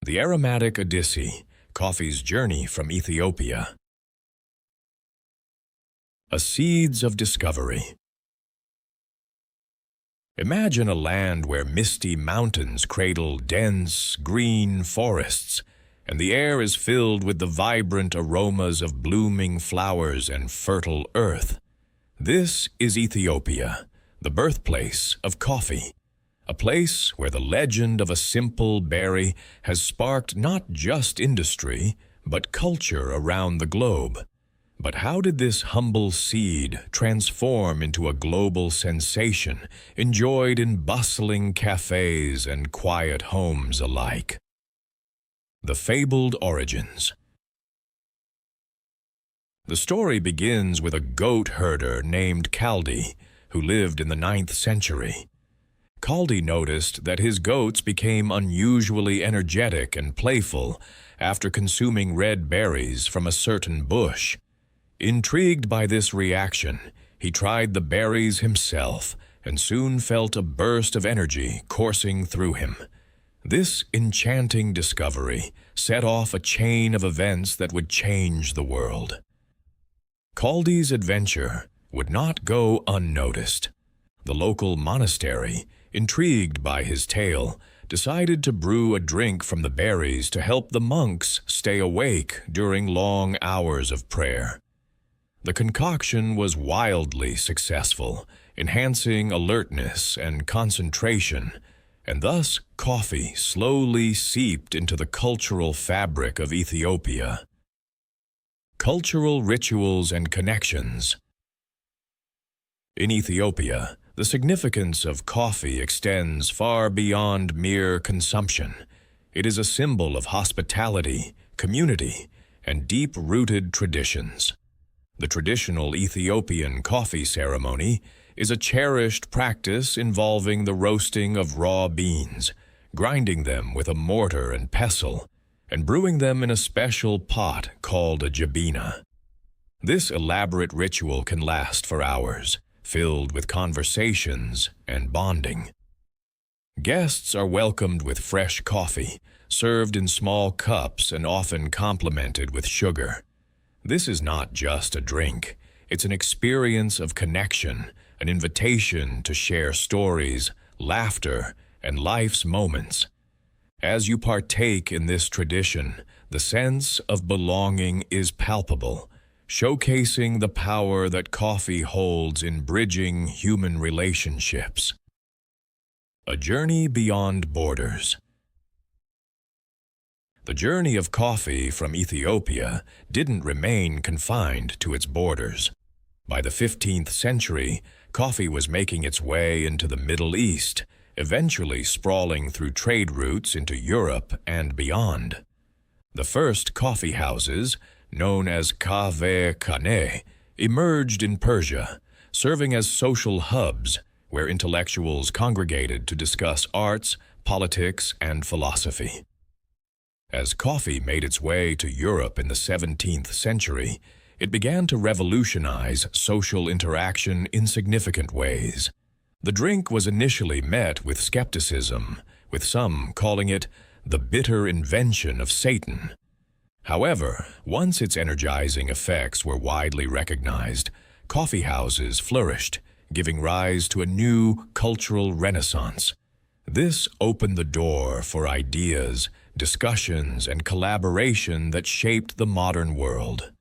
The Aromatic Odyssey, Coffee's Journey from Ethiopia. A Seeds of Discovery. Imagine a land where misty mountains cradle dense, green forests, and the air is filled with the vibrant aromas of blooming flowers and fertile earth. This is Ethiopia, the birthplace of coffee, a place where the legend of a simple berry has sparked not just industry, but culture around the globe. But how did this humble seed transform into a global sensation, enjoyed in bustling cafes and quiet homes alike? The Fabled Origins. The story begins with a goat herder named Kaldi, who lived in the 9th century. Kaldi noticed that his goats became unusually energetic and playful after consuming red berries from a certain bush. Intrigued by this reaction, he tried the berries himself and soon felt a burst of energy coursing through him. This enchanting discovery set off a chain of events that would change the world. Kaldi's adventure would not go unnoticed. The local monastery, intrigued by his tale, decided to brew a drink from the berries to help the monks stay awake during long hours of prayer. The concoction was wildly successful, enhancing alertness and concentration, and thus coffee slowly seeped into the cultural fabric of Ethiopia. Cultural rituals and connections. In Ethiopia, the significance of coffee extends far beyond mere consumption. It is a symbol of hospitality, community, and deep-rooted traditions. The traditional Ethiopian coffee ceremony is a cherished practice involving the roasting of raw beans, grinding them with a mortar and pestle, and brewing them in a special pot called a jabina. This elaborate ritual can last for hours, filled with conversations and bonding. Guests are welcomed with fresh coffee, served in small cups and often complemented with sugar. This is not just a drink, it's an experience of connection, an invitation to share stories, laughter, and life's moments. As you partake in this tradition, the sense of belonging is palpable, showcasing the power that coffee holds in bridging human relationships. A journey beyond borders. The journey of coffee from Ethiopia didn't remain confined to its borders. By the 15th century, coffee was making its way into the Middle East, eventually sprawling through trade routes into Europe and beyond. The first coffee houses, known as kahve-khane, emerged in Persia, serving as social hubs where intellectuals congregated to discuss arts, politics, and philosophy. As coffee made its way to Europe in the 17th century, it began to revolutionize social interaction in significant ways. The drink was initially met with skepticism, with some calling it the bitter invention of Satan. However, once its energizing effects were widely recognized, coffee houses flourished, giving rise to a new cultural renaissance. This opened the door for ideas, discussions, and collaboration that shaped the modern world.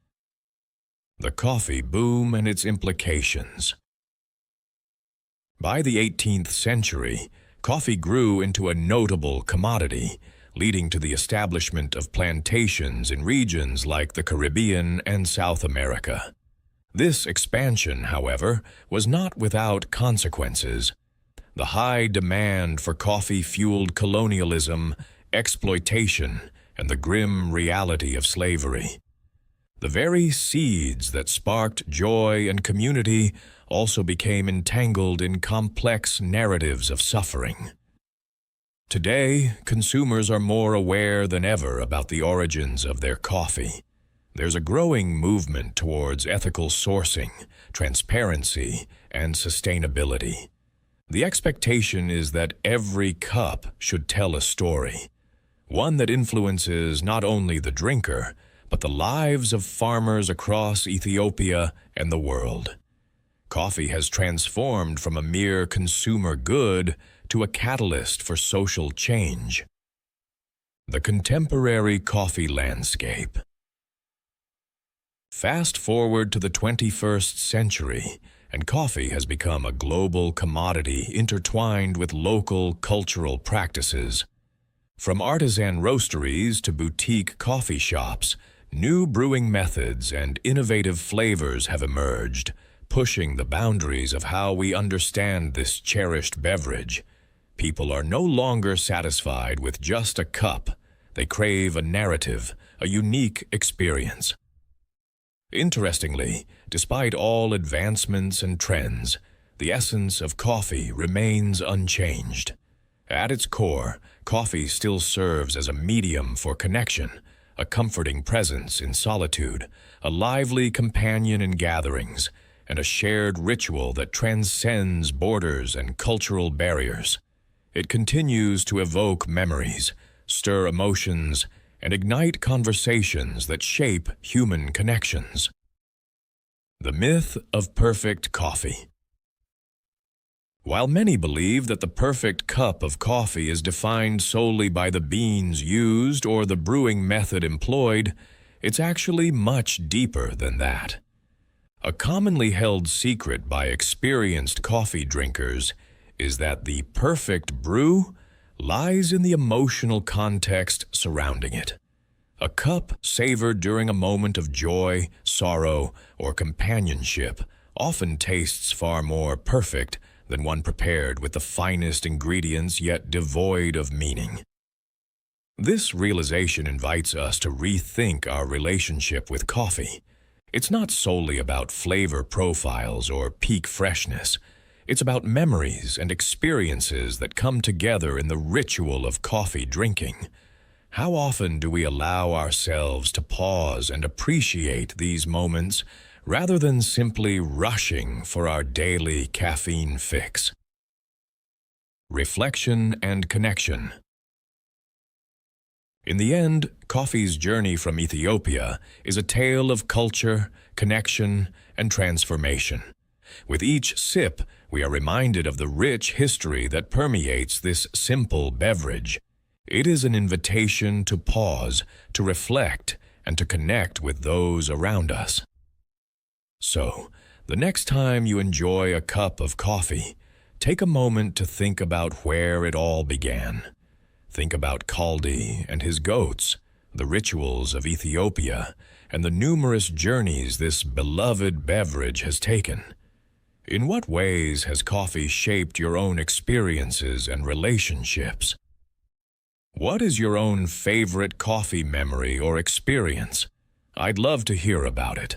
The coffee boom and its implications. By the 18th century, coffee grew into a notable commodity, leading to the establishment of plantations in regions like the Caribbean and South America. This expansion, however, was not without consequences. The high demand for coffee fueled colonialism, exploitation, and the grim reality of slavery. The very seeds that sparked joy and community also became entangled in complex narratives of suffering. Today, consumers are more aware than ever about the origins of their coffee. There's a growing movement towards ethical sourcing, transparency, and sustainability. The expectation is that every cup should tell a story. one that influences not only the drinker, but the lives of farmers across Ethiopia and the world. Coffee has transformed from a mere consumer good to a catalyst for social change. The contemporary coffee landscape. Fast forward to the 21st century, and coffee has become a global commodity intertwined with local cultural practices. From artisan roasteries to boutique coffee shops, new brewing methods and innovative flavors have emerged, pushing the boundaries of how we understand this cherished beverage. People are no longer satisfied with just a cup. They crave a narrative, a unique experience. Interestingly, despite all advancements and trends, the essence of coffee remains unchanged. At its core, coffee still serves as a medium for connection, a comforting presence in solitude, a lively companion in gatherings, and a shared ritual that transcends borders and cultural barriers. It continues to evoke memories, stir emotions, and ignite conversations that shape human connections. The myth of perfect coffee. While many believe that the perfect cup of coffee is defined solely by the beans used or the brewing method employed, it's actually much deeper than that. A commonly held secret by experienced coffee drinkers is that the perfect brew lies in the emotional context surrounding it. A cup savored during a moment of joy, sorrow, or companionship often tastes far more perfect than one prepared with the finest ingredients yet devoid of meaning. This realization invites us to rethink our relationship with coffee. It's not solely about flavor profiles or peak freshness. It's about memories and experiences that come together in the ritual of coffee drinking. How often do we allow ourselves to pause and appreciate these moments rather than simply rushing for our daily caffeine fix? Reflection and connection. In the end, coffee's journey from Ethiopia is a tale of culture, connection, and transformation. With each sip, we are reminded of the rich history that permeates this simple beverage. It is an invitation to pause, to reflect, and to connect with those around us. So, the next time you enjoy a cup of coffee, take a moment to think about where it all began. Think about Kaldi and his goats, the rituals of Ethiopia, and the numerous journeys this beloved beverage has taken. In what ways has coffee shaped your own experiences and relationships? What is your own favorite coffee memory or experience? I'd love to hear about it.